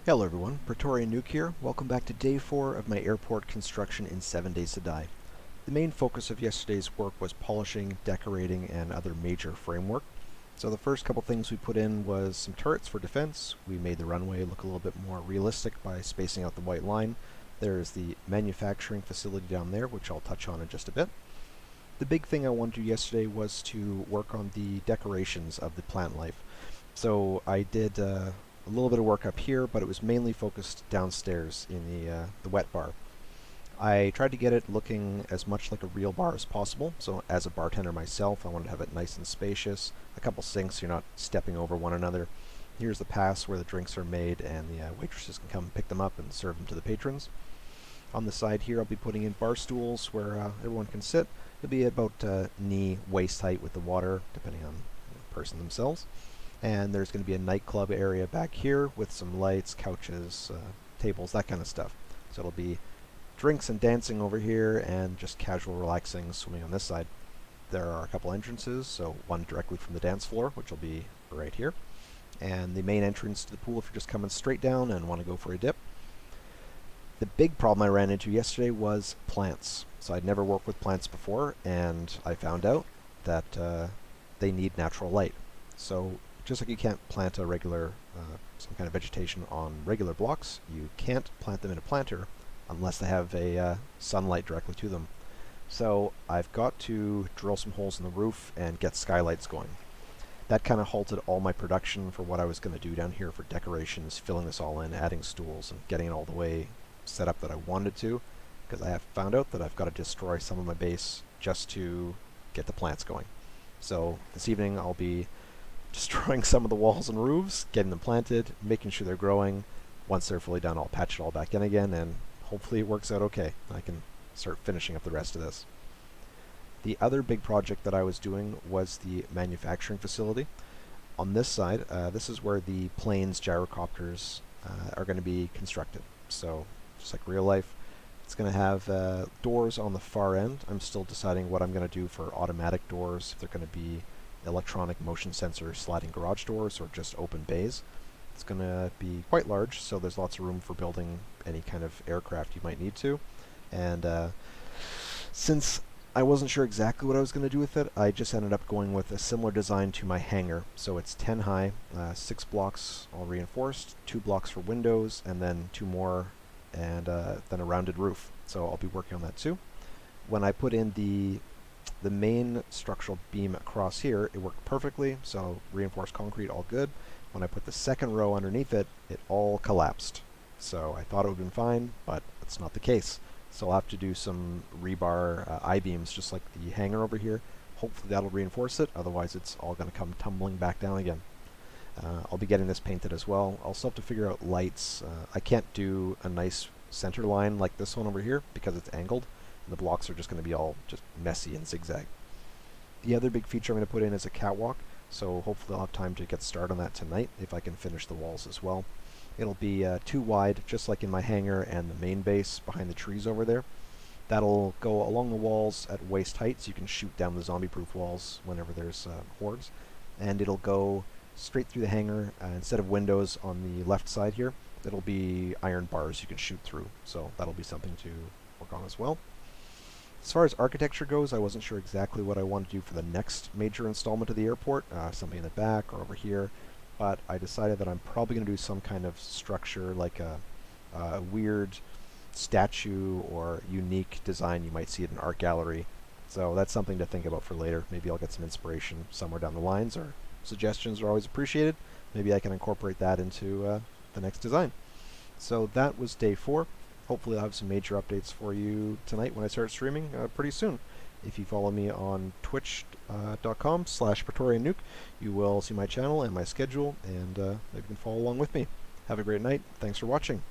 Hello everyone, Praetorian Nuke here. Welcome back to day 4 of my airport construction in 7 Days to Die. The main focus of yesterday's work was polishing, decorating, and other major framework. So the first couple things we put in was some turrets for defense. We made the runway look a little bit more realistic by spacing out the white line. There is the manufacturing facility down there, which I'll touch on in just a bit. The big thing I wanted to do yesterday was to work on the decorations of the plant life. So I did a little bit of work up here, but it was mainly focused downstairs in the wet bar. I tried to get it looking as much like a real bar as possible, so as a bartender myself, I wanted to have it nice and spacious. A couple sinks so you're not stepping over one another. Here's the pass where the drinks are made, and the waitresses can come pick them up and serve them to the patrons. On the side here, I'll be putting in bar stools where everyone can sit. It'll be about knee, waist height with the water, depending on the person themselves. And there's going to be a nightclub area back here with some lights, couches, tables, that kind of stuff. So it'll be drinks and dancing over here and just casual relaxing swimming on this side. There are a couple entrances, so one directly from the dance floor, which will be right here, and the main entrance to the pool if you're just coming straight down and want to go for a dip. The big problem I ran into yesterday was plants. So I'd never worked with plants before, and I found out that they need natural light. So just like you can't plant a regular, some kind of vegetation on regular blocks, you can't plant them in a planter unless they have a sunlight directly to them. So I've got to drill some holes in the roof and get skylights going. That kind of halted all my production for what I was going to do down here for decorations, filling this all in, adding stools, and getting it all the way set up that I wanted to, because I have found out that I've got to destroy some of my base just to get the plants going. So this evening I'll be destroying some of the walls and roofs, getting them planted, making sure they're growing. Once they're fully done, I'll patch it all back in again, and hopefully it works out okay. I can start finishing up the rest of this. The other big project that I was doing was the manufacturing facility. On this side, this is where the planes gyrocopters are going to be constructed. So just like real life, it's going to have doors on the far end. I'm still deciding what I'm going to do for automatic doors, if they're going to be electronic motion sensor sliding garage doors or just open bays. It's going to be quite large, so there's lots of room for building any kind of aircraft you might need to. And since I wasn't sure exactly what I was going to do with it, I just ended up going with a similar design to my hangar. So it's 10 high, 6 blocks all reinforced, 2 blocks for windows, and then 2 more, and then a rounded roof. So I'll be working on that too. When I put in the main structural beam across here, it worked perfectly, so reinforced concrete, all good. When I put the second row underneath it, it all collapsed. So I thought it would have been fine, but it's not the case. So I'll have to do some rebar I-beams, just like the hangar over here. Hopefully that'll reinforce it, otherwise it's all going to come tumbling back down again. I'll be getting this painted as well. I'll still have to figure out lights. I can't do a nice center line like this one over here because it's angled. The blocks are just going to be all just messy and zigzag. The other big feature I'm going to put in is a catwalk, so hopefully I'll have time to get started on that tonight if I can finish the walls as well. It'll be 2 wide, just like in my hangar and the main base behind the trees over there. That'll go along the walls at waist height, so you can shoot down the zombie-proof walls whenever there's hordes. And it'll go straight through the hangar. Instead of windows on the left side here, it'll be iron bars you can shoot through, so that'll be something to work on as well. As far as architecture goes, I wasn't sure exactly what I wanted to do for the next major installment of the airport, something in the back or over here, but I decided that I'm probably going to do some kind of structure like a weird statue or unique design you might see at an art gallery. So that's something to think about for later. Maybe I'll get some inspiration somewhere down the lines, or suggestions are always appreciated. Maybe I can incorporate that into the next design. So that was day 4. Hopefully I'll have some major updates for you tonight when I start streaming pretty soon. If you follow me on twitch.com/PraetorianNuke, you will see my channel and my schedule, and maybe you can follow along with me. Have a great night. Thanks for watching.